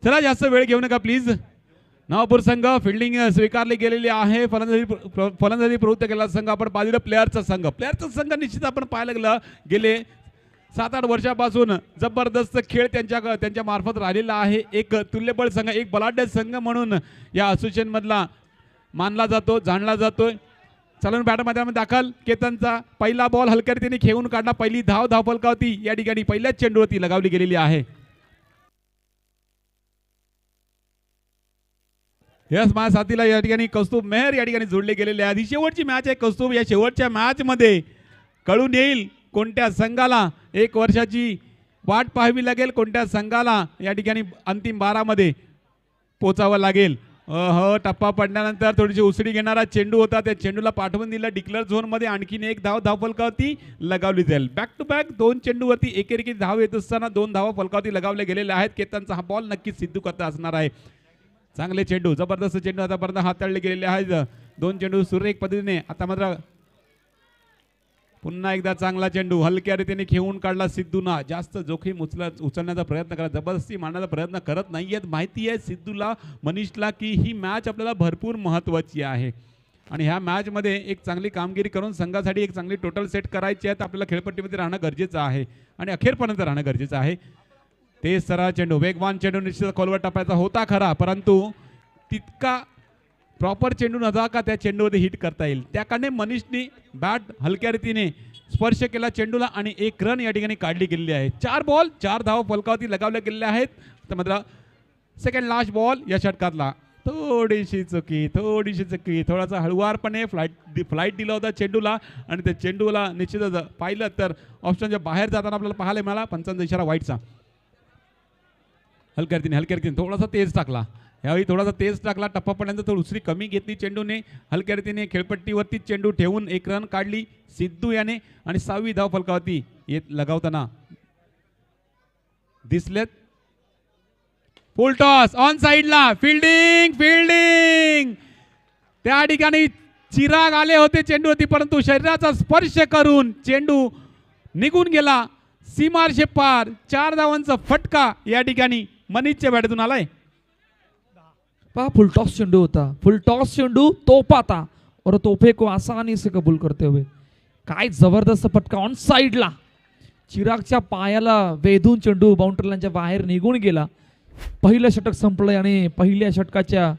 चला जास्त वेळ घेऊ नका प्लीज. नवापूर संघ फिल्डिंग स्वीकारली गेलेली आहे. फलंदाजी प्रवृत्त केलेला संघ आपण पाहिलं प्लेअरचा संघ निश्चित आपण पाहायला गेले 7-8 वर्षापासून जबरदस्त खेळ त्यांच्या मार्फत राहिलेला आहे. एक तुल्यबळ संघ, एक बलाढ्य संघ म्हणून या असोसिएशन मधला मानला जातो, जाणला जातोय. चलन बॅटर मैदानामध्ये दाखल. केतनचा पहिला बॉल हलक्या रीतीने खेळून काढला. पहिली धाव फलकावती या ठिकाणी पहिल्याच चेंडूवरती लगावली गेलेली आहे. यस माझ्या साथीला या ठिकाणी कौस्तुभ मेहर या ठिकाणी जोडले गेलेले आहे. शेवटची मॅच आहे कौस्तुभ. या शेवटच्या मॅच मध्ये कळून येईल कोणत्या संघाला 1 वर्षाची वाट पाहावी लागेल, कोणत्या संघाला या ठिकाणी अंतिम 12 मध्ये पोचावं लागेल. हो, टप्पा पडल्यानंतर थोडीशी उसळी घेणारा चेंडू होता. त्या चेंडूला पाठवून दिला डिक्लेअर झोन मध्ये. आणखीन एक धाव फलकावती लगावली जाईल. बॅक टू बॅक 2 चेंडूवरती एकेरी धाव येत असताना 2 धावा फलकावती लगावल्या गेलेल्या आहेत. केतनचा हा बॉल नक्कीच सिद्धू करता असणार आहे. चांगले चेंडू, जबरदस्त चेंडू आतापर्यंत हाताळले गेलेले आहेत. 2 चेंडू सुरेख पद्धतीने. आता मात्र पुन्हा एकदा चांगला चेंडू हलक्या रीतीने खेळून काढला सिद्धूना. जास्त जोखीम उचलण्याचा प्रयत्न करा, जबरदस्ती मारण्याचा प्रयत्न करत नाहीयेत. माहिती आहे सिद्धूला, मनीषला की ही मॅच आपल्याला भरपूर महत्त्वाची आहे आणि ह्या मॅच मध्ये एक चांगली कामगिरी करून संघासाठी एक चांगली टोटल सेट करायची आहे. आपल्याला खेळपट्टीमध्ये राहणं गरजेचं आहे आणि अखेरपर्यंत राहणं गरजेचं आहे. ते सरळ चेंडू, वेगवान चेंडू निश्चित खोलवर टप्प्याचा होता खरा, परंतु तितका प्रॉपर चेंडू नव्हता का त्या चेंडूमध्ये हिट करता येईल. त्या कारणे मनीषनी बॅट हलक्या रीतीने स्पर्श केला चेंडूला आणि 1 रन या ठिकाणी काढली गेलेली आहे. 4 बॉल 4 धावा फलकावती लगावल्या गेलेल्या आहेत. तर मात्र सेकंड लास्ट बॉल या षटकातला थोडीशी चुकी, थोडासा हळुवारपणे फ्लाईट दिला होता चेंडूला आणि त्या चेंडूला निश्चितच पाहिलं तर ऑप्शनच्या बाहेर जाताना आपल्याला पाहायला मिळाला. पंचांचा इशारा वाईटचा. हलक्या रीतीने थोडासा तेज टाकला. यावेळी थोडासा तेज टाकला. टप्पा पडल्यानंतर थोडी उसरी कमी घेतली चेंडूने. हलक्या रीतीने खेळपट्टीवरती चेंडू ठेवून 1 रन काढली सिद्धू याने आणि 6वी धाव फलकावती येत लगावताना दिसलेत. फुल टॉस ऑन साइडला. फिल्डिंग त्या ठिकाणी चिराग आले होते चेंडूवरती, परंतु शरीराचा स्पर्श करून चेंडू निघून गेला सीमारेषे पार. 4 धावांचा फटका या ठिकाणी मनीषच्या बॅटतून आलाय. पहा फुल टॉस चेंडू होता, फुल टॉस चेंडू तोपा था और तोहफे को आसानी से कबूल करते हुए काय जबरदस्त फटका ऑन साइडला. चिरागच्या पायाला वेधून चेंडू बाउंड्री लाईनच्या बाहेर निघून गेला. पहिलं षटक संपलं आणि पहिल्या षटकाच्या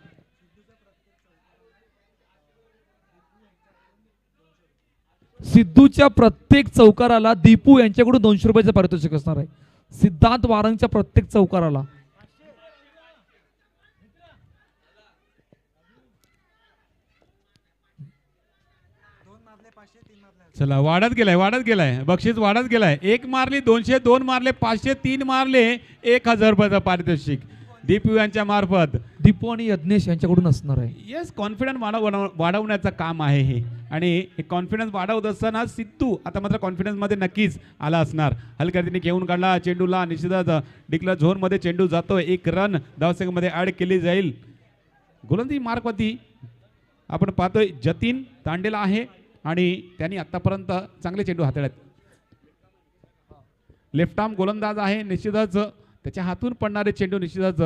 सिद्धूच्या प्रत्येक चौकाराला दीपू यांच्याकडून 200 रुपयाचं पारितोषिक असणार आहे. सिद्धांत वारंगच्या प्रत्येक चौकाराला. चला वाढत गेलाय बक्षीस वाढत गेलाय. 1 मारली 200, 2 मारले 500, 3 मारले 1000 रुपयाचं पारितोषिक दीपू यांच्या मार्फत. दीपू आणि यज्ञेश यांच्याकडून असणार आहे. येस, कॉन्फिडन्स वाढवण्याचं काम आहे हे आणि हे कॉन्फिडन्स वाढवत असताना सिद्धू आता मात्र कॉन्फिडन्स मध्ये नक्कीच आला असणार. हलक्या रीतीने घेऊन काढला चेंडूला. निश्चितच डिक्लेअर झोन मध्ये चेंडू जातोय. 1 रन धावसंख्येमध्ये ऍड केली जाईल. गोलंदाजी मार्कवरती आपण पाहतोय जतीन तांडेला आहे आणि त्यांनी आतापर्यंत चांगले चेंडू हाताळत. लेफ्ट आर्म गोलंदाज आहे. निश्चितच त्याच्या हातून पडणारे चेंडू निश्चितच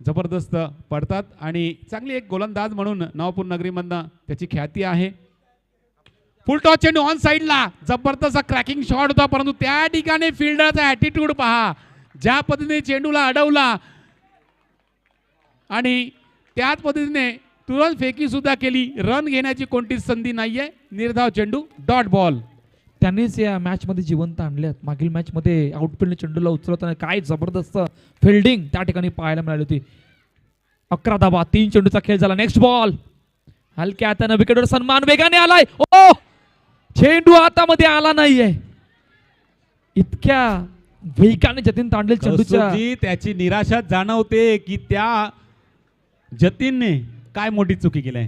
जबरदस्त पडतात आणि चांगली एक गोलंदाज म्हणून नवापूर नगरीमधनं त्याची ख्याती आहे. फुल टॉस चेंडू ऑन साइडला. जबरदस्त क्रॅकिंग शॉट होता, परंतु त्या ठिकाणी फिल्डरचा ॲटिट्यूड पहा. ज्या पद्धतीने चेंडूला अडवला आणि त्याच पद्धतीने तुरंत फेकी सुद्धा केली. रन घेण्याची कोणतीच संधी नाहीये. निर्धाव चेंडू, डॉट बॉल. त्यांनीच या मॅच मध्ये जिवंत आणल्यात. मागील मॅच मध्ये आउटफील्ड चेंडूला उचलताना काय जबरदस्त फिल्डिंग त्या ठिकाणी पाहायला मिळाली होती. 11 धावा 3 चेंडूचा खेळ झाला. नेक्स्ट बॉल हलक्या हाताने विकेटवर सन्मान वेगाने आलाय. ओ चेंडू हातामध्ये आला नाहीये. इतक्या वेगाने जतीन तांडेल चेंडूच्या त्याची निराशा जाणवते की त्या जतीनने काय मोठी चुकी केलाय.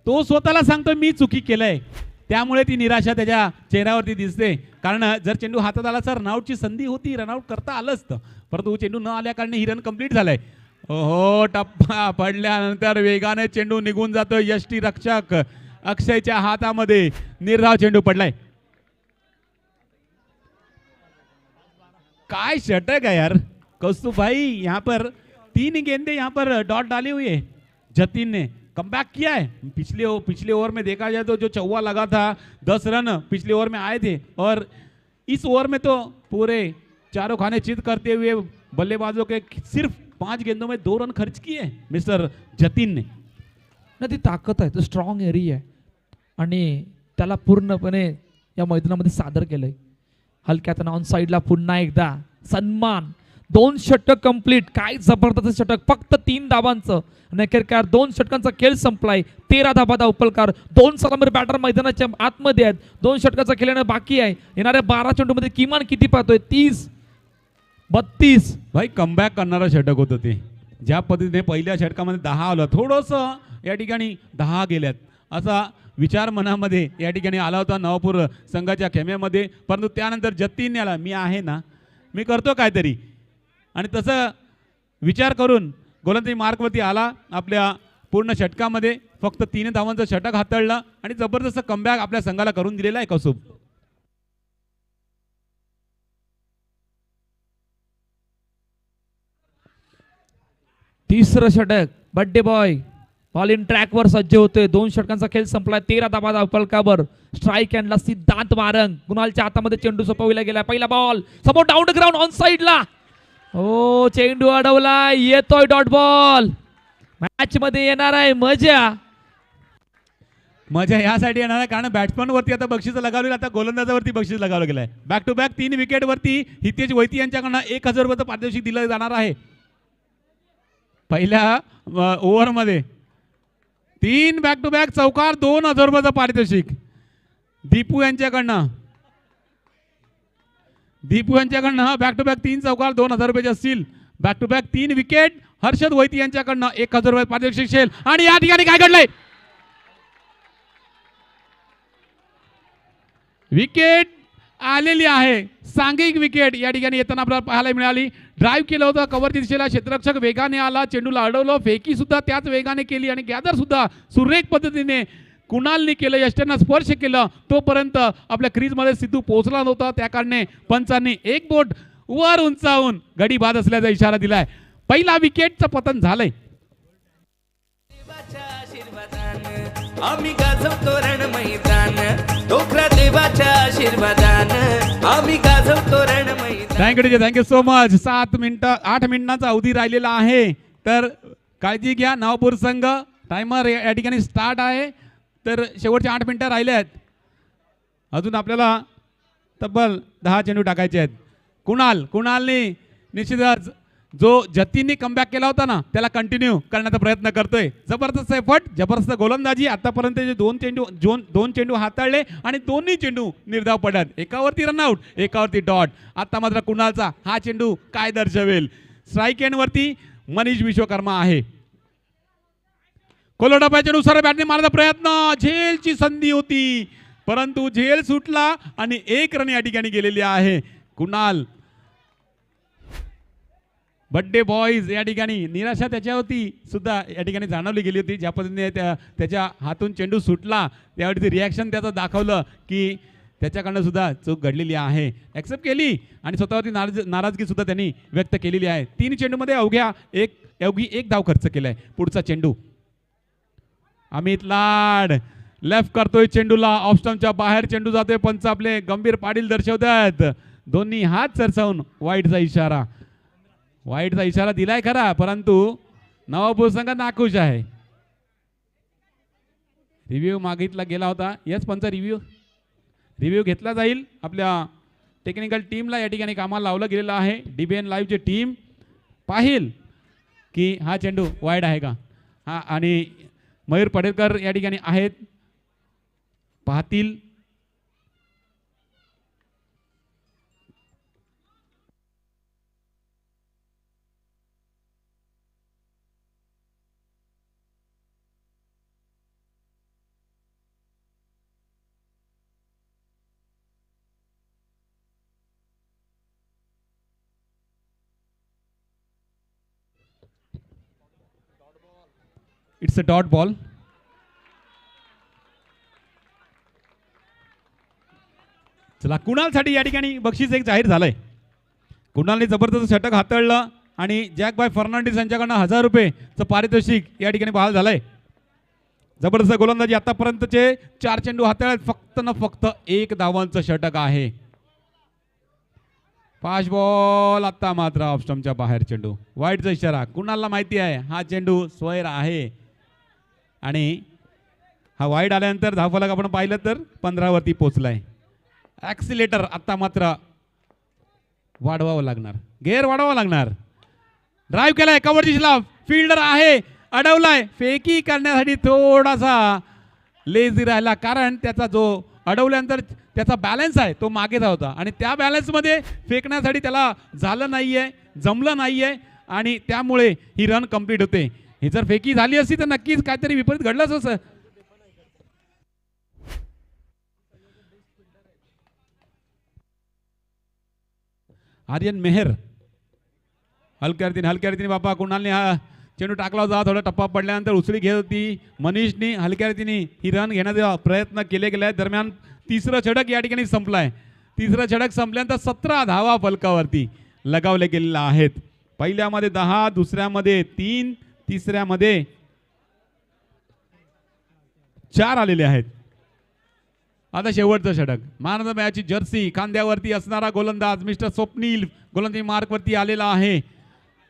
तो स्वतःला सांगतोय मी चुकी केलंय, त्यामुळे ती निराशा त्याच्या चेहऱ्यावरती दिसते. कारण जर चेंडू हातात आला तर रनआउटची संधी होती, रनआउट करता आलं असतं, परंतु चेंडू न आल्या कारणे ही रन कंप्लीट झालाय. हो, टप्पा पडल्यानंतर वेगाने चेंडू निघून जातोय. यष्टी रक्षक अक्षयच्या हातामध्ये निर्धाव चेंडू पडलाय. काय षटक है यार कौस्तुभ भाई, यहाँ पर 3 गेंदे यहाँ पर डॉट डाली हुई है। जतिन ने कमबैक किया है। पिछले ओवर में देखा जाए तो जो चौवा लगा था 10 रन पिछले ओवर में आए थे और इस ओवर में तो पूरे चारों खाने चित करते हुए बल्लेबाजों के सिर्फ 5 गेंदों में 2 रन खर्च किए मिस्टर जतिन ने। ना ती ताकद आहे, तो स्ट्रॉंग एरिया आहे आणि त्याला पूर्णपणे या मैदानामध्ये सादर केलंय. हलक्यात ऑन साईडला पुन्हा एकदा सन्मान. 2 षटक कंप्लीट. काय जबरदस्त षटक, फक्त 3 धावांचं आणि अखेरकार 2 षटकांचा खेळ संपलाय. 13 धाबा धावपलकार. 2 सलामी बॅटर मैदानाच्या आतमध्ये आहेत. 2 षटकाचा खेळणं बाकी आहे. येणाऱ्या 12 चेंडूमध्ये किमान किती पाहतोय? 30, 32. भाई कमबॅक करणारं षटक होतं ते. ज्या पद्धतीने पहिल्या षटकामध्ये 10 आलं, थोडंसं या ठिकाणी 10 गेल्यात असा विचार मनामध्ये या ठिकाणी आला होता नवापूर संघाच्या खेम्यामध्ये. परंतु त्यानंतर जतीनने आला, मी आहे ना, मी करतो काहीतरी, आणि तसं विचार करून गोलंदाजी मार्कवरती आला. आपल्या पूर्ण षटकामध्ये फक्त 3 धावांचं षटक हाताळलं आणि जबरदस्त कमबॅक आपल्या संघाला करून दिलेला आहे कौसुब. तिसरं षटक. बड्डे बॉय बॉल इन ट्रॅकवर सज्ज होतोय. 2 षटकांचा खेळ संपला. 13 धाबा धावपलकावर. स्ट्राईक हँडला सिद्धांत मारंग. कुणालच्या हातामध्ये चेंडू सोपविला गेला. पहिला बॉल समोर डाऊन ग्राउंड ऑन साईडला. ओ चेंडू अडवला. येतोय डॉट बॉल. मॅच मध्ये येणार आहे मजा. मजा यासाठी येणार आहे कारण बॅट्समन वरती आता बक्षीस लगावलेलं, आता गोलंदाजावरती बक्षीस लगावलं गेलं आहे. बॅक टू बॅक 3 विकेट वरती हितेश वैती यांच्याकडनं 1000 रुपयाचं पारितोषिक दिलं जाणार आहे. पहिल्या ओव्हरमध्ये 3 बॅक टू बॅक चौकार, 2000 रुपयाचं पारितोषिक दीपू यांच्याकडनं. बॅक टू बॅक 3 चौकार 2000 रुपयाचे असतील. Back to back 3 wicket Harshad Vaiti यांच्याकडनं 1000 रुपये पारितोषिक शेल. आणि या ठिकाणी काय घडलंय? विकेट आलेली आहे. सांघिक विकेट या ठिकाणी येताना आपल्याला पाहायला मिळाली. ड्राईव्ह केलं होतं कव्हरच्या दिशेला, क्षेत्ररक्षक वेगाने आला, चेंडूला अडवलं, फेकी सुद्धा त्याच वेगाने केली आणि गॅदर सुद्धा सुरेख पद्धतीने कुणालने केलं, यष्ट्यांना स्पर्श केलं. तोपर्यंत आपल्या क्रीजमध्ये सिद्धू पोहोचला नव्हता. त्या कारणे पंचांनी एक बोट वर उंचावून गडी बाद असल्याचा इशारा दिलाय. पहिला विकेटचं पतन झालंय. आम्ही गाजवतो रण मैदान, डोकरा देवाच्या आशीर्वादान आम्ही गाजवतो रण मैदान. Thank you so much. 8 मिनिटाचा अवधी राहिलेला आहे, तर काळजी घ्या नवापूर संघ. टायमर या ठिकाणी स्टार्ट आहे, तर शेवटचे 8 मिनिटं राहिले आहेत. अजून आपल्याला तब्बल 10 चेंडू टाकायचे आहेत. कुणालने निश्चितच जो जतीनने कमबॅक केला होता ना, त्याला कंटिन्यू करण्याचा प्रयत्न करतोय. जबरदस्त एफर्ट, जबरदस्त गोलंदाजी. आतापर्यंत जे 2 चेंडू हाताळले आणि दोन्ही चेंडू निर्धाव पडत. एकावरती रनआउट, एकावरती डॉट. आता मात्र कुणालचा हा चेंडू काय दर्शवेल? स्ट्राईक एंडवरती मनीष विश्वकर्मा आहे. कोलोटापाच्या नुसार बॅटने मारण्याचा प्रयत्न, झेलची संधी होती परंतु झेल सुटला आणि 1 रन या ठिकाणी गेलेली आहे. कुणाल बड्डे बॉयज या ठिकाणी निराशा त्याच्यावरती सुद्धा या ठिकाणी जाणवली गेली होती. ज्या पद्धतीने त्याच्या हातून चेंडू सुटला त्यावरती रिॲक्शन त्याचं दाखवलं की त्याच्याकडनं सुद्धा चूक घडलेली आहे. ॲक्सेप्ट केली आणि स्वतःवरती नाराजगी सुद्धा त्यांनी व्यक्त केलेली आहे. 3 चेंडूमध्ये अवघी एक धाव खर्च केलाय. पुढचा चेंडू अमित लाड लेफ्ट करतोय चेंडूला. ऑफ स्टंपच्या बाहेर चेंडू जातोय. पंच आपले गंभीर पाटील दर्शवतात. दोन्ही हात सरसावून वाईटचा इशारा दिलाय खरा, परंतु नवापूर संघ नाखुश आहे. रिव्ह्यू मागितला गेला होता. यस पंच, रिव्ह्यू घेतला जाईल. आपल्या टेक्निकल टीमला या ठिकाणी कामाला लावलं गेलेलं आहे. DBN लाईव्हची टीम पाहिल की हा चेंडू वाईड आहे का. हा, आणि मयूर पडेलकर या ठिकाणी आहेत, पाहतील. It's a dot ball. चला, कुणालसाठी या ठिकाणी बक्षीस एक जाहीर झालंय. कुणालने जबरदस्त षटक हाताळलं आणि जॅकबाय फर्नांडिस यांच्याकडनं 1000 रुपयेचं पारितोषिक या ठिकाणी बहाल झालंय. जबरदस्त गोलंदाजी आतापर्यंतचे 4 चेंडू हाताळत फक्त न फक्त 1 धावांचं षटक आहे. फास्ट बॉल आता मात्र ऑफ स्टंपच्या बाहेर चेंडू. वाईटचा इशारा. कुणाला माहिती आहे हा चेंडू स्वैर आहे आणि हा वाईट आल्यानंतर धावफलक आपण पाहिलं तर 15 वरती पोहोचलाय. ॲक्सिलेटर आता मात्र वाढवावं लागणार. गेअर वाढवावं लागणार. ड्राईव्ह केलाय कव्हरची शिलाफ. फिल्डर आहे अडवलाय. फेकी करण्यासाठी थोडासा लेझी राहिला कारण त्याचा जो अडवल्यानंतर त्याचा बॅलन्स आहे तो मागे होता आणि त्या बॅलन्समध्ये फेकण्यासाठी त्याला झालं नाहीये, जमलं नाहीये आणि त्यामुळे ही रन कंप्लीट होते. ही जर फेकी झाली असती तर नक्कीच काहीतरी विपरीत घडलंच असं. आर्यन मेहर हलक्या रीतीने बापा कुणालने हा चेंडू टाकला होता. थोडा टप्पा पडल्यानंतर उचली घेत होती. मनीषने हलक्या रीतीने ही रन घेण्याचा प्रयत्न केले गेले. दरम्यान तिसरं षटक या ठिकाणी संपलाय. तिसरं षटक संपल्यानंतर 17 धावा फलकावरती लगावले गेलेल्या आहेत. पहिल्यामध्ये 10, दुसऱ्यामध्ये 3, तिसऱ्यामध्ये 4 आलेले आहेत. आता शेवटचं षटक. मॅन ऑफ द मॅचची जर्सी खांद्यावरती असणारा गोलंदाज मिस्टर स्वप्नील गोलंदाजी मार्कवरती आलेला आहे.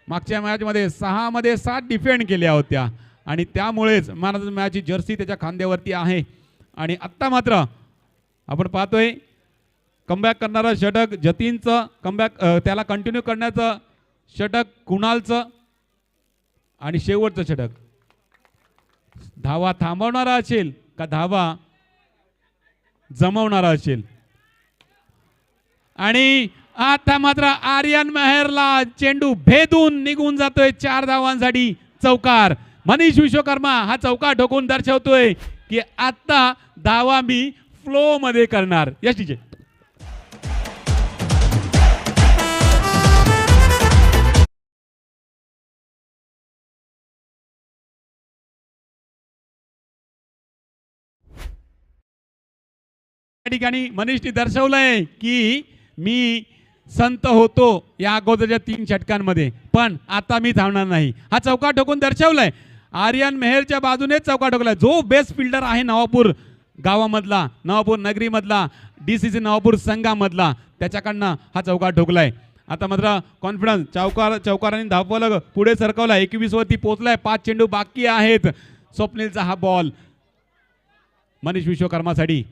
मागच्या मॅचमध्ये 6 मध्ये 7 डिफेंड केल्या होत्या आणि त्यामुळेच मॅन ऑफ द मॅचची जर्सी त्याच्या खांद्यावरती आहे. आणि आत्ता मात्र आपण पाहतोय कमबॅक करणारं षटक जतीनचं, कमबॅक त्याला कंटिन्यू करण्याचं षटक कुणालचं आणि शेवटचं षटक धावा थांबवणारा असेल का धावा जमवणारा असेल. आणि आता मात्र आर्यन मेहरला चेंडू भेदून निघून जातोय 4 धावांसाठी चौकार. मनीष विश्वकर्मा हा चौकार ठोकून दर्शवतोय की आता धावा मी फ्लो मध्ये करणार. यश ठिकाणी मनीषने दर्शवलंय की मी संत होतो या अगोदरच्या 3 षटकांमध्ये पण आता मी थांबणार नाही. हा चौका ठोकून दर्शवलाय. आर्यन मेहरच्या बाजूने चौका ठोकलाय. जो बेस्ट फिल्डर आहे नवापूर गावामधला, नवापूर नगरीमधला, DCC नवापूर संघामधला, त्याच्याकडनं हा चौका ठोकलाय. आता मात्र कॉन्फिडन्स चौकारांनी धावफलक पुढे सरकवला. 21 वरती पोहोचलाय. 5 चेंडू बाकी आहेत. स्वप्नीलचा हा बॉल मनीष विश्वकर्मासाठी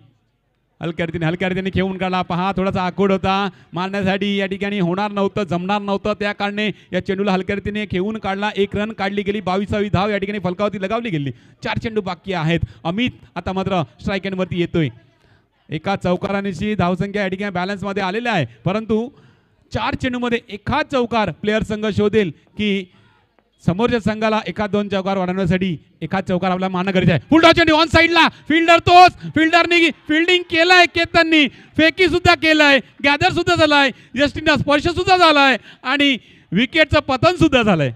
हलक्या रीतीने खेळून काढला. पहा थोडासा आखूड होता मारण्यासाठी या ठिकाणी होणार नव्हतं, जमणार नव्हतं. त्या कारणे या चेंडूला हलक्या रीतीने खेळून काढला. 1 रन काढली गेली. 22वी धाव या ठिकाणी फलकावरती लगावली गेली. 4 चेंडू बाकी आहेत. अमित आता मात्र स्ट्राईक एंडवरती येतोय. एका चौकारांची धावसंख्या या ठिकाणी बॅलन्समध्ये आलेल्या आहे परंतु 4 चेंडूमध्ये एखाद चौकार प्लेअर संघ शोधेल की समोरच्या संघाला 1-2 चौकार वाढवण्यासाठी एखाद चौकार आपल्याला मानणं गरजेचं आहे. फुल टॉस चेंडू ऑन साइडला. फिल्डर तोच. फिल्डरनी फिल्डिंग केलाय. केतननी फेकी सुद्धा केलाय. गॅदर सुद्धा झालाय. जस्टिनचा स्पर्श सुद्धा झालाय आणि विकेटचं पतन सुद्धा झालंय.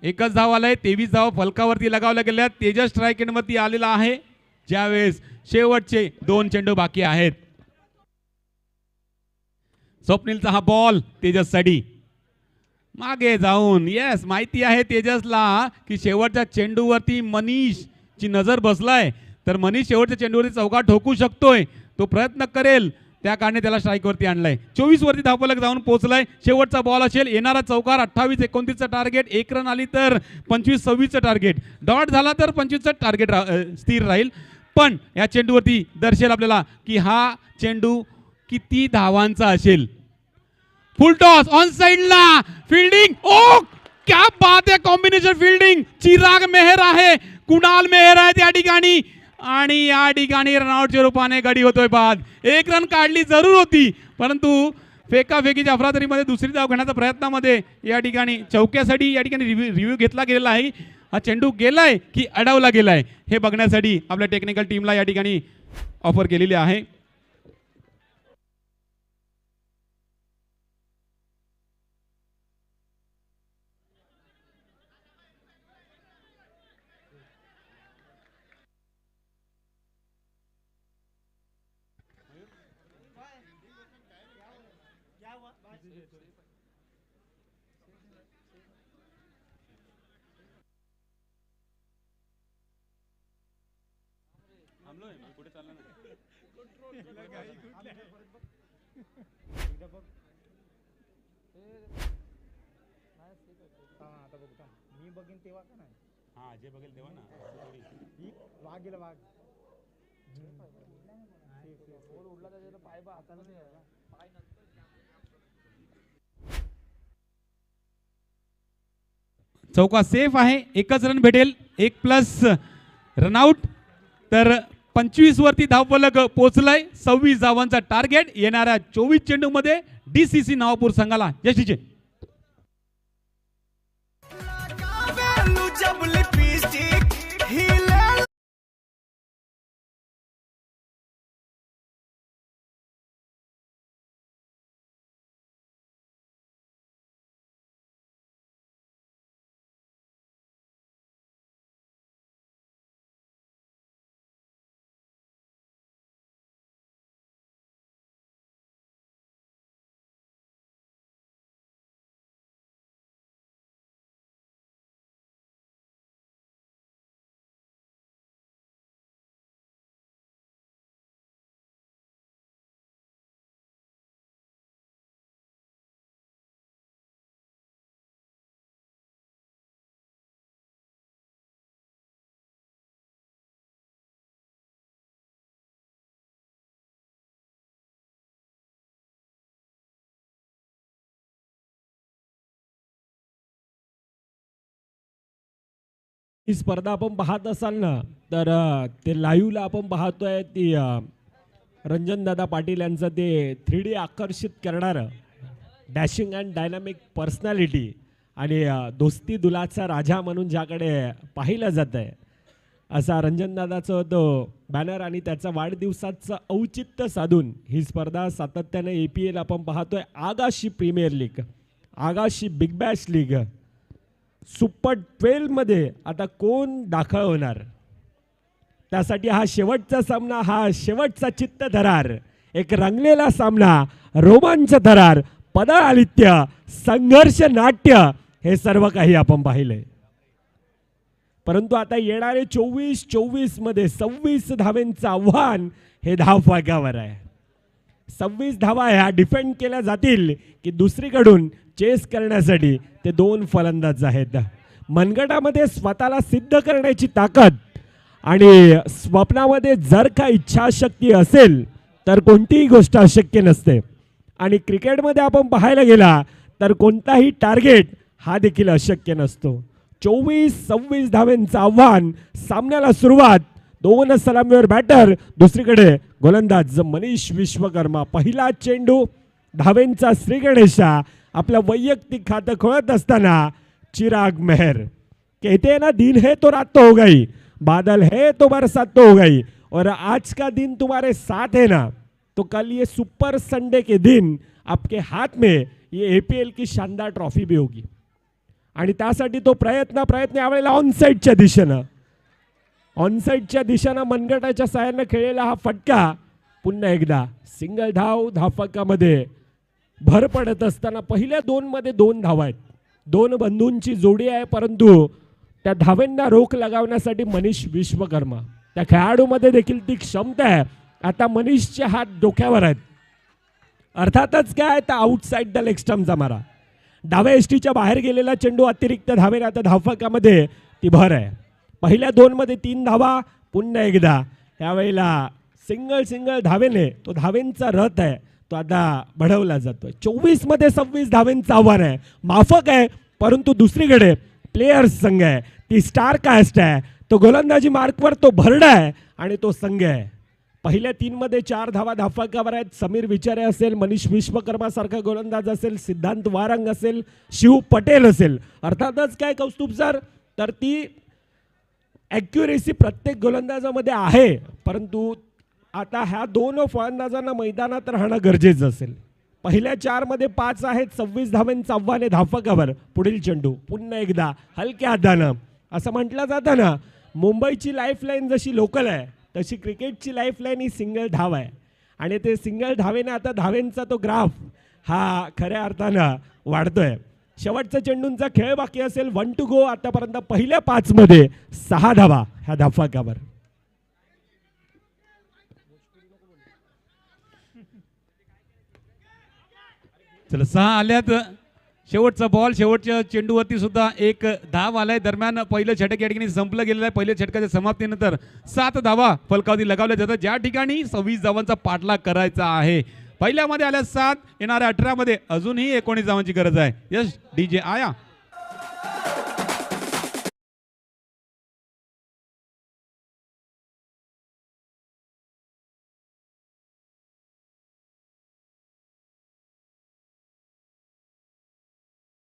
एकच धाव आलाय. 23 धाव फलकावरती लगावल्या गेल्या. तेजस स्ट्राईक एंडवरती आलेला आहे ज्यावेळेस शेवटचे 2 चेंडू बाकी आहेत. स्वप्नीलचा हा बॉल तेजससाठी मागे जाऊन. येस माहिती आहे तेजसला की शेवटच्या चेंडूवरती मनीषची नजर बसलाय तर मनीष शेवटच्या चेंडूवरती चौका ठोकू शकतोय. तो प्रयत्न करेल त्या कारणे त्याला स्ट्राईकवरती आणलंय. 24 वरती धावफलक जाऊन पोहोचलाय. शेवटचा बॉल असेल. येणारा चौकार 28-29चं टार्गेट. 1 रन आली तर 25-26चं टार्गेट. डॉट झाला तर 25चं टार्गेट स्थिर राहील. पण या चेंडूवरती दर्शेल आपल्याला की हा चेंडू किती धावांचा असेल. फुल टॉस ऑन साइडला फील्डिंग. ओ क्या बात आहे. Combination fielding. चिराग मेहर आहे, कुणाल मेहर आहे त्या ठिकाणी आणि या ठिकाणी रनआउटच्या रूपाने गडी होतोय बाद. 1 रन काढली जरूर होती परंतु फेकाफेकीच्या अफरातरीमध्ये दुसरी धाव घेण्याच्या प्रयत्नामध्ये या ठिकाणी चौक्यासाठी या ठिकाणी रिव्ह्यू घेतला गेलेला आहे. हा चेंडू गेलाय की अडवला गेलाय हे बघण्यासाठी आपल्या टेक्निकल टीमला या ठिकाणी ऑफर केलेली आहे. मी बघीन तेव्हा का नाही. हा जे बघेल तेव्हा ना वाघ गेला वाघ. चौका सेफ आहे. 1च रन भेटेल. 1+ रनआउट. तर 25 वरती धावफलक पोहोचलाय. 26 धावांचा टार्गेट. येणाऱ्या 24 चेंडूमध्ये DCC नवापूर संघाला यशस्वी. ही स्पर्धा आपण पाहत असाल ना तर ते लाईव्हला आपण पाहतोय ती रंजनदादा पाटील यांचं ते 3D आकर्षित करणारं डॅशिंग अँड डायनामिक पर्सनॅलिटी आणि दोस्ती दुलाचा राजा म्हणून ज्याकडे पाहिलं जात आहे असा रंजनदादाचं तो बॅनर आणि त्याचा वाढदिवसाचं औचित्य साधून ही स्पर्धा सातत्याने APL आपण पाहतोय. Agashi premier league, Agashi big bash league, super 12 मध्ये आता कोण दाखल होणार त्यासाठी हा शेवटचा सामना, हा शेवटचा चित्त थरार, एक रंगलेला सामना, रोमांच थरार, पदालित्य, संघर्ष नाट्य हे सर्व काही आपण पाहिलंय. परंतु आता येणारे 24 मध्ये 26 धावांचं आव्हान हे धावफलकावर आहे. 26 धावा ह्या डिफेंड केल्या जातील की दुसरीकडून चेस करण्यासाठी ते 2 फलंदाज आहेत. मनगटामध्ये स्वतःला सिद्ध करण्याची ताकद आणि स्वप्नामध्ये जर का इच्छाशक्ती असेल तर कोणतीही गोष्ट अशक्य नसते. आणि क्रिकेटमध्ये आपण पाहायला गेला तर कोणताही टार्गेट हा देखील अशक्य नसतो. 24-26 धावांचं आव्हान, सामन्याला सुरुवात. 2 सलामीवर बॅटर, दुसरीकडे गोलंदाज मनीष विश्वकर्मा. पहिला चेंडू, धावेंचा श्री गणेशा. आपलं वैयक्तिक खातं खोलत असताना चिराग मेहर कहते हैं ना, दिन है तो रात तो होगा ही, बादल है तो बरसात तो होगा ही, और आज का दिन तुम्हारे साथ है ना तो कल ये सुपर संडे के दिन आपके हाथ में ये APL की शानदार ट्रॉफी भी होगी. आणि त्यासाठी तो प्रयत्न यावेळेला ऑनसाईडच्या दिशेनं मनगटाच्या साहाय्यानं खेळलेला हा फटका पुन्हा एकदा सिंगल धाव धावफलकामध्ये भर पडत असताना पहिल्या 2 मध्ये 2 धावा आहेत. 2 बंधूंची जोडी आहे, परंतु त्या धावांना रोख लगावण्यासाठी मनीष विश्वकर्मा, त्या खेळाडूमध्ये देखील ती क्षमता आहे. आता मनीषचे हात डोक्यावर आहेत अर्थातच काय तर आउटसाइड द लेग स्टम्पचा मारा. डाव्या एसटीच्या बाहेर गेलेला चेंडू अतिरिक्त धावेने आता धावफलकामध्ये ती भर आहे. पहिल्या 2 मध्ये 3 धावा, पुन्हा एकदा यावेळेला सिंगल धावेने तो धावेंचा रथ आहे तो आता बढवला जातोय. 24 मध्ये 26 धावेंचं आव्हान आहे. माफक आहे, परंतु दुसरीकडे प्लेयर्स संघ आहे, ती स्टार कास्ट आहे, तो गोलंदाजी मार्कवर तो भरडा आहे आणि तो संघ आहे. पहिल्या 3 मध्ये 4 धावा धावफलकावर आहेत. समीर विचारे असेल, मनीष विश्वकर्मा सारखा गोलंदाज असेल, सिद्धांत वारंग असेल, शिव पटेल असेल. अर्थातच काय कौस्तुभ सर, तर ती ॲक्युरेसी प्रत्येक गोलंदाजामध्ये आहे, परंतु आता ह्या 2 फलंदाजांना मैदानात राहणं गरजेचं असेल. पहिल्या 4 मध्ये 5 आहेत. 26 धावांचं आव्हान आहे धावफलकावर. पुढील चेंडू पुन्हा एकदा हलक्या हातानं. असं म्हटलं जातं ना, मुंबईची लाईफलाईन जशी लोकल आहे तशी क्रिकेटची लाईफलाईन ही सिंगल धाव आहे. आणि ते सिंगल धावेने आता धावेंचा तो ग्राफ हा खऱ्या अर्थानं वाढतोय. शेवटचा चेंडूंचा खेळ बाकी असेल. 1 टू गो. आतापर्यंत पहिल्या 5 मध्ये 6 धावा ह्या धावफलकावर. चला 6 आल्यात. शेवटचा बॉल, शेवटच्या चेंडूवरती सुद्धा एक धाव आलाय. दरम्यान पहिलं षटक या ठिकाणी संपलं गेलेलं आहे. पहिल्या षटकाच्या समाप्तीनंतर 7 धावा फलकावधी लगावल्या जातात, ज्या ठिकाणी 26 धावांचा पाठलाग करायचा आहे. पहिल्यामध्ये आल्या 7, येणाऱ्या 18 मध्ये अजूनही 19 धावांची गरज आहे. यस डीजे आया.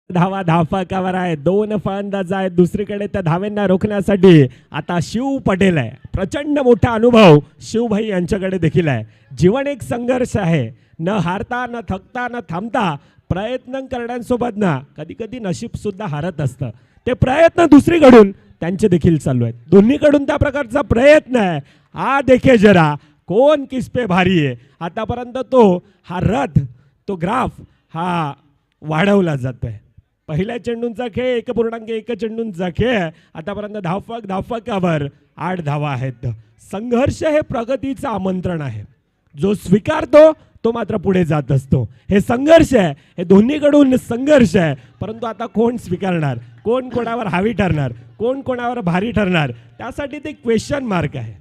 धावा धावफलकावर आहे. 2 फलंदाज आहेत. दुसरीकडे त्या धाव्यांना रोखण्यासाठी आता शिव पटेल आहे. प्रचंड मोठा अनुभव शिवभाई यांच्याकडे देखील आहे. जीवन एक संघर्ष आहे. न हारता, न थकता, न थांबता प्रयत्न करण्यासोबत ना कधी कधी नशीब सुद्धा हारत असतं. ते प्रयत्न दुसरीकडून त्यांचे देखील चालू आहेत. दोन्हीकडून त्या प्रकारचा प्रयत्न आहे. हा देखे जरा कोण किस पे भारी आहे. आतापर्यंत तो हा रथ, तो ग्राफ हा वाढवला जातोय. पहिल्या चेंडूंचा खेळ 1.1 चेंडूंचा खेळ. आतापर्यंत धावफलकावर 8 धावा आहेत. संघर्ष हे प्रगतीचं आमंत्रण आहे. जो स्वीकारतो तो मात्र पुढे जात असतो. हे संघर्ष आहे, हे दोन्हीकडून संघर्ष आहे. परंतु आता कोण स्वीकारणार, कोण कोणावर हावी ठरणार, कोण कोणावर भारी ठरणार, त्यासाठी ते क्वेश्चन मार्क आहे.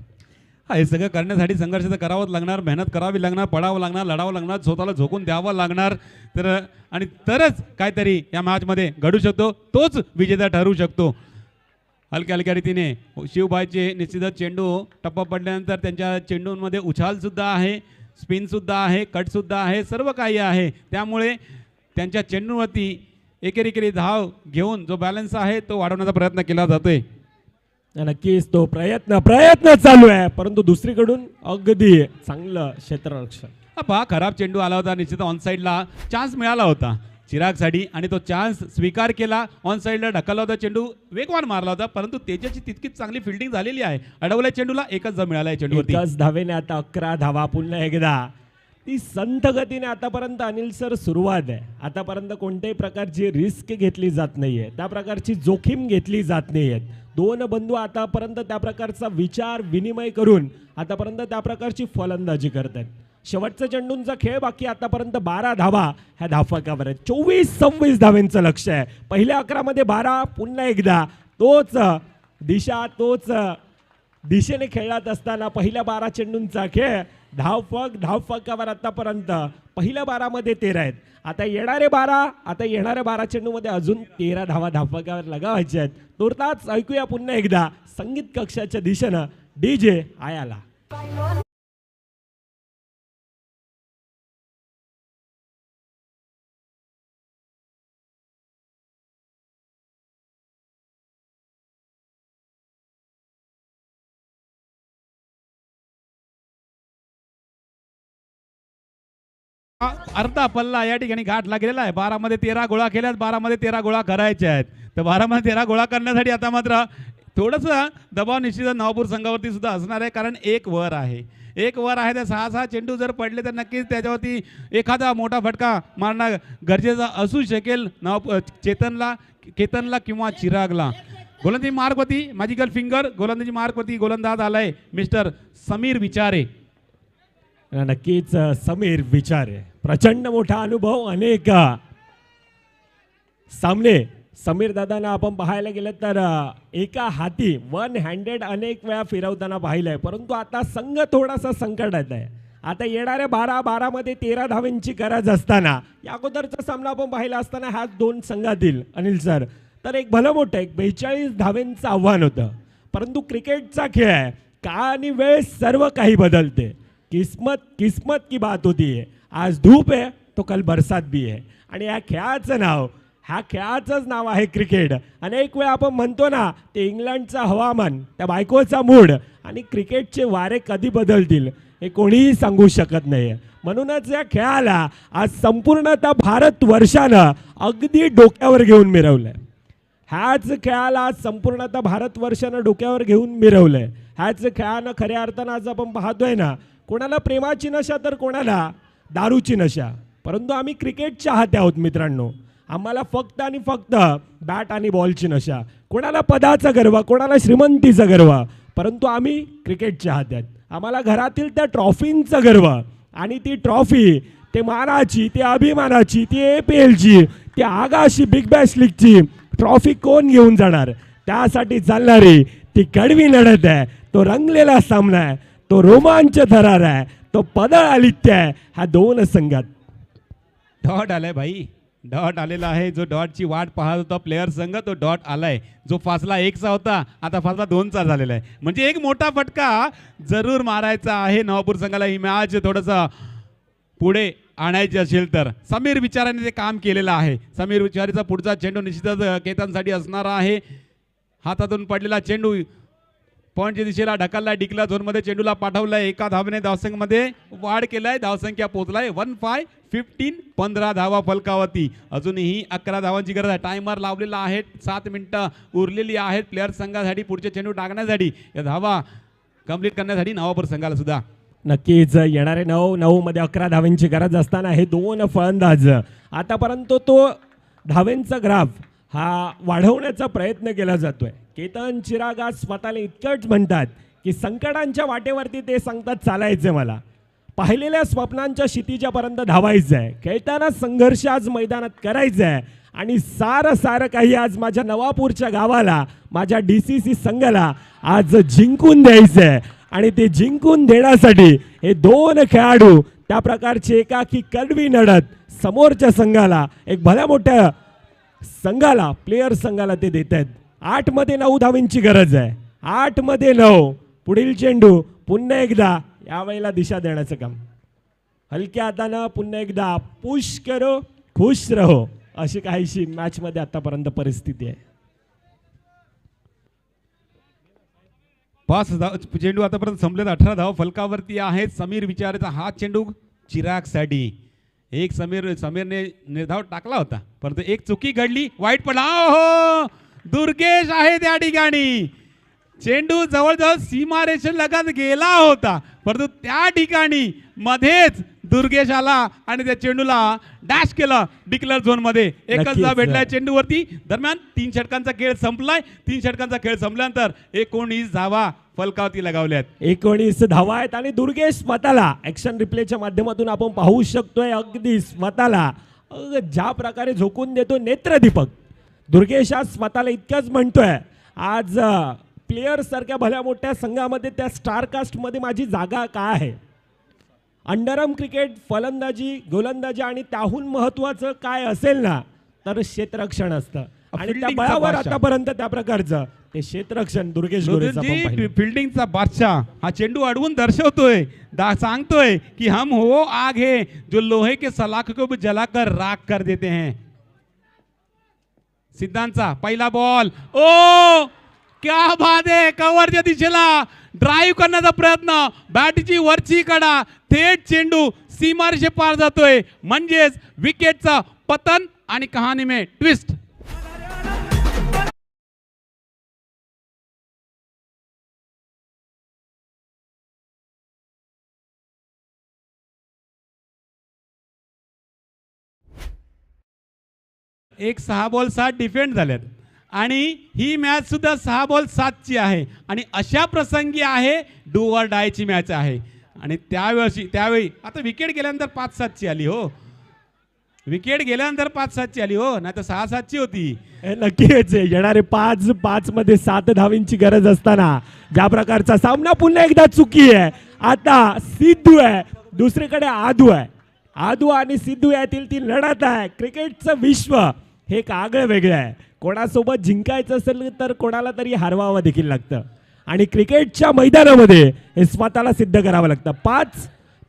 हे सगळं करण्यासाठी संघर्ष तर करावाच लागणार, मेहनत करावी लागणार, पडावं लागणार, लढावं लागणार, स्वतःला झोकून द्यावं लागणार. तर आणि तरच काहीतरी या मॅचमध्ये घडू शकतो, तोच विजेता ठरू शकतो. हलक्या हलक्या रीतीने शिवभाईचे निश्चितच चेंडू टप्पा पडल्यानंतर त्यांच्या चेंडूंमध्ये उछालसुद्धा आहे, स्पिनसुद्धा आहे, कटसुद्धा आहे, सर्व काही आहे. त्यामुळे त्यांच्या चेंडूवरती एकेरी धाव घेऊन जो बॅलन्स आहे तो वाढवण्याचा प्रयत्न केला जातोय. नक्कीच तो प्रयत्न चालू आहे. परंतु दुसरीकडून अगदी चांगलं क्षेत्ररक्षण. पहा, खराब चेंडू आला होता. निश्चित ऑन साईडला चान्स मिळाला होता चिरागसाठी आणि तो चान्स स्वीकार केला. ऑन साईडला ढकलला होता चेंडू, वेगवान मारला होता, परंतु तेजाची तितकीच चांगली फिल्डिंग झालेली आहे. अडवल्या चेंडूला एकच धाव मिळाला आहे चेंडूवरती. एकच धावेने आता 11 धावा. पुन्हा एकदा ती संथ गतीने आतापर्यंत अनिल सर सुरुवात आहे. आतापर्यंत कोणत्याही प्रकारची रिस्क घेतली जात नाहीये, त्या प्रकारची जोखीम घेतली जात नाहीये. 2 बंधू आतापर्यंत त्या प्रकारचा विचार विनिमय करून आतापर्यंत त्या प्रकारची फलंदाजी करतात. शेवटचा चेंडूंचा खेळ बाकी. आतापर्यंत 12 धावा ह्या धावफलकावर आहेत. 24-26 धावेंचं लक्ष आहे. पहिल्या 11 मध्ये 12. पुन्हा एकदा तोच दिशेने खेळत असताना पहिल्या 12 चेंडूंचा खेळ. धावफलकावर आतापर्यंत पहिल्या 12 मध्ये 13 आहेत. आता येणारे 12 चेंडूमध्ये अजून 13 धावा धावफलकावर लगावायच्या आहेत. तुर्तास ऐकूया पुन्हा एकदा संगीत कक्षाच्या दिशेनं डीजे आयाला. अर्धा पल्ला या ठिकाणी गाठला गेलेला आहे. 12 मध्ये 13 गोळा केल्यात, 12 मध्ये 13 गोळा करायचे आहेत. तर 12 मध्ये 13 गोळा करण्यासाठी आता मात्र थोडंसं दबाव निश्चित नवापूर संघावरती सुद्धा असणार आहे, कारण एक वर आहे. त्या 6 चेंडू जर पडले तर नक्कीच त्याच्यावरती एखादा मोठा फटका मारणं गरजेचं असू शकेल. केतनला किंवा चिरागला. गोलंदाजी मार्कवरती मॅजिकल फिंगर, गोलंदाजी मार्कवरती गोलंदाज आलाय मिस्टर समीर विचारे. नक्कीच समीर विचारे. प्रचंड मोठा अनुभव, अनेक सामने समीर दादांना आपण पाहायला गेलं तर एका हाती वन हँडेड अनेक वेळा फिरवताना पाहिलंय. परंतु आता संघ थोडासा संकटात आहे. आता येणाऱ्या 12-12 13 धावांची गरज असताना या अगोदरचा सामना आपण पाहिला असताना ह्या दोन संघातील अनिल सर तर एक भलं मोठं एक 42 धावांचं आव्हान होतं. परंतु क्रिकेटचा खेळ आहे, काळ आणि वेळ सर्व काही बदलते. किस्मत की बात होती है. आज धूप है तो कल बरसात भी है. आणि ह्या खेळाचंच नाव आहे क्रिकेट. अनेक वेळा आपण म्हणतो ना ते इंग्लंडचा हवामान, त्या बायकोचा मूड आणि क्रिकेटचे वारे कधी बदलतील हे कोणीही सांगू शकत नाही. म्हणूनच या खेळाला आज संपूर्णतः भारतवर्षानं अगदी डोक्यावर घेऊन मिरवलंय. ह्याच खेळाला आज संपूर्णतः भारतवर्षानं डोक्यावर घेऊन मिरवलंय. ह्याच खेळानं खऱ्या अर्थानं आज आपण पाहतोय ना, कोणाला प्रेमाची नशा तर कोणाला दारूची नशा. परंतु आम्ही क्रिकेट चाहते आहोत मित्रांनो. आम्हाला फक्त आणि फक्त बॅट आणि बॉलची नशा. कोणाला पदाचा गर्व, कोणाला श्रीमंतीचा गर्व, परंतु आम्ही क्रिकेट चाहते आहेत. आम्हाला घरातील त्या ट्रॉफींचा गर्व आणि ती ट्रॉफी ते मानाची, ते अभिमानाची, ती APLची, ती आगाशी बिग बॅश लीगची ट्रॉफी कोण घेऊन जाणार, त्यासाठी चालणारी ती कडवी लढत आहे. तो रंगलेला सामना आहे, तो रोमांच थरार आहे, तो पदळ आलित्य आहे. ह्या दोन संघात डॉट आलाय भाई, डॉट आलेला आहे. जो डॉटची वाट पाहत होता प्लेयर संघ तो डॉट आलाय. जो फासला 1चा होता आता फासला 2चा झालेला आहे. म्हणजे एक मोठा फटका जरूर मारायचा आहे नवापूर संघाला. ही मॅच थोडंसं पुढे आणायची असेल तर समीर विचाराने ते काम केलेलं आहे. समीर विचारीचा पुढचा चेंडू निश्चितच केतनसाठी असणारा आहे. हातातून पडलेला चेंडू पॉईंटच्या दिशेला ढकललाय. डिक्लेअर झोनमध्ये चेंडूला पाठवलाय. एका धावेने धावसंख्येमध्ये वाढ केलाय. धावसंख्या पोहोचलाय 15 15 धावा फलकावरती. अजूनही 11 धावांची गरज आहे. टायमर लावलेला आहे. 7 मिनिटं उरलेली आहेत प्लेयर संघासाठी पुढचे चेंडू टाकण्यासाठी, या धावा कंप्लीट करण्यासाठी नवापूर संघाला सुद्धा. नक्कीच येणारे 9 मध्ये 11 धावांची गरज असताना हे दोन फलंदाज आतापर्यंत तो धावेंचा ग्राफ हा वाढवण्याचा प्रयत्न केला जातोय. केतन चिराग आज स्वतःला इतकंच म्हणतात की संकटांच्या वाटेवरती ते सांगतात चालायचं, मला पाहिलेल्या स्वप्नांच्या क्षितिजापर्यंत धावायचं आहे. खेळताना संघर्ष आज मैदानात करायचा आहे आणि सारं काही आज माझ्या नवापूरच्या गावाला, माझ्या DCC संघाला आज जिंकून द्यायचं आहे. आणि ते जिंकून देण्यासाठी हे दोन खेळाडू त्या प्रकारची एकाकी कडवी लढत समोरच्या संघाला, एक भल्या मोठ्या संघाला, प्लेयर संघाला ते देत आहेत. 8 मध्ये 9 धावांची गरज आहे. 8 मध्ये 9. पुढील चेंडू पुन्हा एकदा यावेळेला दिशा देण्याचं काम. हलक्या हातानं पुन्हा एकदा पुश करो खुश रहो, अशी काहीशी मॅच मध्ये आतापर्यंत परिस्थिती आहे. 5 चेंडू आतापर्यंत संपलेत. 18 धावा फलकावरती आहेत. समीर विचारेचा हा चेंडू चिरागसाठी. एक समीरने निर्धाव टाकला होता परंतु एक चुकी घडली, वाईट पडला. हो दुर्गेश आहे त्या ठिकाणी. चेंडू जवळजवळ सीमारेषे लगत गेला होता परंतु त्या ठिकाणी मध्येच दुर्गेश आला आणि त्या चेंडूला डॅश केला डिक्लेअर झोन मध्ये. एकच धाव भेटलाय चेंडूवरती. दरम्यान 3 षटकांचा खेळ संपलाय. 3 षटकांचा खेळ संपल्यानंतर 19 धावा फलकावरती लगावल्यात. 19 धावा आहेत आणि दुर्गेश स्वतःला ऍक्शन रिप्लेच्या माध्यमातून आपण पाहू शकतोय अगदी स्वतःला ज्या प्रकारे झोकून देतो नेत्रदीपक. दुर्गेश आज स्वतःला इतकंच म्हणतोय, आज प्लेयर सारख्या भल्या मोठ्या संघामध्ये त्या स्टारकास्ट मध्ये माझी जागा काय आहे. अंडरआर्म क्रिकेट फलंदाजी, गोलंदाजी आणि त्याहून महत्वाचं काय असेल ना तर क्षेत्ररक्षण असतं आणि त्या बळावर आतापर्यंत त्या प्रकारचं ते क्षेत्ररक्षण दुर्गेश गोरेचा फिल्डिंगचा बादशाह हा चेंडू अडवून दर्शवतोय, सांगतोय की हम हो आग है जो लोहे के सलाख को भी जलाकर राख कर देते हैं. सिद्धांतचा पहिला बॉल. ओ क्या बात आहे. कव्हरच्या दिशेला ड्राईव्ह करण्याचा प्रयत्न. बॅटची वरची कडा थेट चेंडू सीमारेषे पार जातोय. म्हणजेच विकेटचा पतन आणि कहाणी में ट्विस्ट. एक 6 बॉल 7 डिफेंड झाल्यात आणि ही मॅच सुद्धा 6 बॉल 7 ची आहे आणि अशा प्रसंगी आहे डू ऑर डायची मॅच आहे. आणि त्यावेळी आता विकेट गेल्यानंतर 5-7ची आली हो, विकेट गेल्यानंतर 5-7ची आली हो, नाही तर 6-7ची होती. हे नक्कीच आहे. येणारे 5 मध्ये 7 धावींची गरज असताना ज्या प्रकारचा सामना पुन्हा एकदा चुकी आहे. आता सिद्धू आहे, दुसरीकडे आदू आहे. आदू आणि सिद्धू यातील ती लढत आहे. क्रिकेटचं विश्व हे एक आगळं वेगळं आहे. कोणासोबत जिंकायचं असेल तर कोणाला तरी हरवावं देखील लागतं आणि क्रिकेटच्या मैदानामध्ये हे स्वतःला सिद्ध करावं लागतं.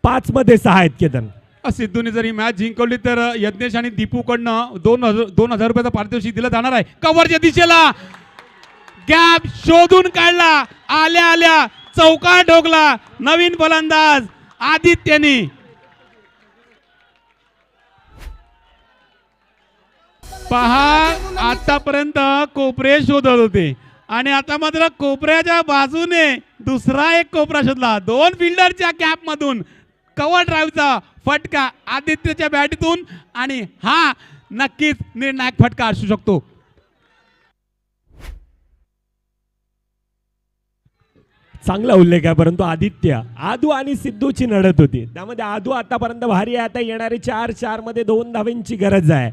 5 मध्ये 6 आहेत केतन. सिद्धूने जर ही मॅच जिंकवली तर यज्ञेश आणि दीपूकडनं 2,000 रुपयाचा पारितोषिक दिलं जाणार आहे. कव्हरच्या दिशेला गॅप शोधून काढला, आल्या आल्या चौकार ठोकला नवीन फलंदाज आदित्यने. पहा आतापर्यंत कोपरे शोधत होते आणि आता मात्र कोपऱ्याच्या बाजूने दुसरा एक कोपरा शोधला. 2 फिल्डरच्या कॅप मधून कव्हर ड्राईव्हचा फटका आदित्यच्या बॅटीतून आणि हा नक्कीच निर्णायक फटका असू शकतो. चांगला उल्लेख आहे. परंतु आदू आणि सिद्धूची लढत होती, त्यामध्ये आदू आतापर्यंत भारी आहे. आता येणारे 4 मध्ये 2 धावींची गरज आहे.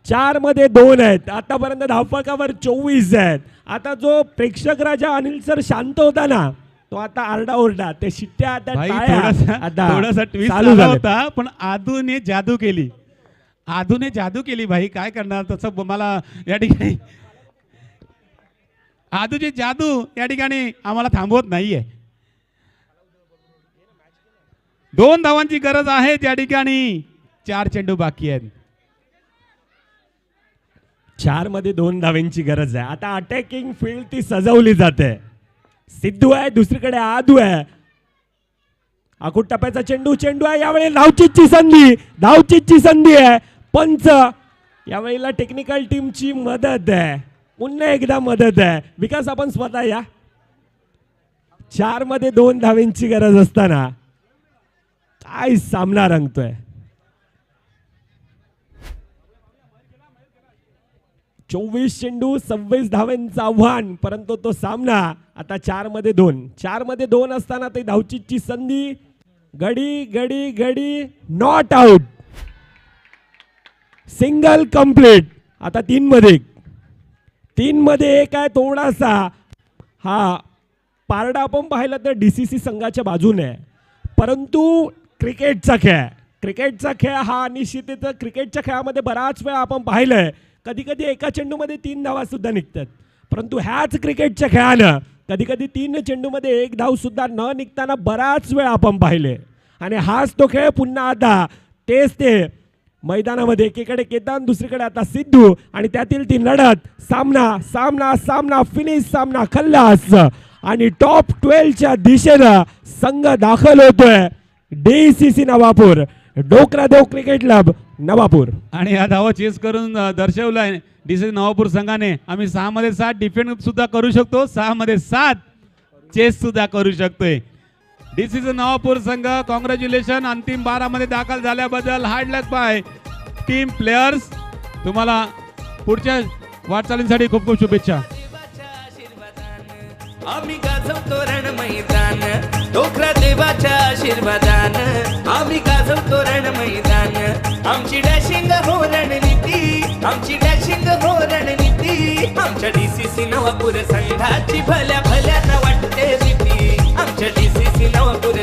4 मध्ये 2 आहेत. आतापर्यंत धावफलकावर 24 आहेत. आता जो प्रेक्षक राजा अनिल सर शांत होता ना, तो आता आरडाओरडा, ते शिट्ट्या आता भाई टाळ्या आता थोडासा ट्विस्ट चालू झाला झालेत. होता, पण आदूने जादू केली भाई. काय करणार, तसं मला या ठिकाणी आदूची जादू या ठिकाणी आम्हाला थांबवत नाहीये. 2 धावांची गरज आहे त्या ठिकाणी. 4 चेंडू बाकी आहेत. 4 मध्ये 2 धावेंची गरज आहे. आता अटॅकिंग फील्ड ती सजवली जाते. सिद्धू आहे, दुसरीकडे आदू आहे. आखूड टप्प्याचा चेंडू आहे. यावेळी धावचीची संधी आहे. पंच यावेळेला टेक्निकल टीमची मदत आहे. पुन्हा एकदा मदत आहे. विकास आपण स्वतः या. 4 मध्ये 2 धावेंची गरज असताना काय सामना रंगतोय. 24 चेंडू 26 धावांचं आव्हान, परंतु तो सामना आता 4 मध्ये 2 असताना ते धावचीची संधी. गडी नॉट आउट. Single complete. आता 3 मध्ये एक आहे. थोडासा हा पारडा आपण पाहिला तर DCC संघाच्या बाजूने आहे, परंतु क्रिकेटचा खेळ हा निश्चितच क्रिकेटच्या खेळामध्ये बराच वेळा आपण पाहिलंय. कधी एका चेंडूमध्ये 3 धावा सुद्धा निघतात, परंतु ह्याच क्रिकेटच्या खेळानं कधी 3 चेंडूमध्ये 1 धाव सुद्धा न निघताना बराच वेळा आपण पाहिले. आणि हाच तो खेळ पुन्हा आता ते मैदानामध्ये एकीकडे केतन, दुसरीकडे आता सिद्धू आणि त्यातील ती लढत. सामना फिनिश, सामना खल्लास आणि टॉप 12च्या दिशेनं संघ दाखल होतोय. DCC Navapur, Dokradev cricket club Navapur. आणि या धावा चेस करून दर्शवलाय DCC नवापूर संघाने. आम्ही 6 मध्ये 7 डिफेंड सुद्धा करू शकतो, 6 मध्ये 7 चेस सुद्धा करू शकतोय. DCC नवापूर संघ कॉंग्रॅच्युलेशन. अंतिम 12 मध्ये दाखल झाल्याबद्दल हार्ड लक बाय टीम प्लेयर्स. तुम्हाला पुढच्या वाटचालींसाठी खूप खूप शुभेच्छा. आम्ही गाजवतो रण मैदान, डोकरा देवाच्या आशीर्वादान. आम्ही गाजवतो रण मैदान. आमची डॅशिंग हो रणनीती, आमच्या DCC नवापूर संघाची भल्या न वाटते भीती. आमच्या DCC नवापूर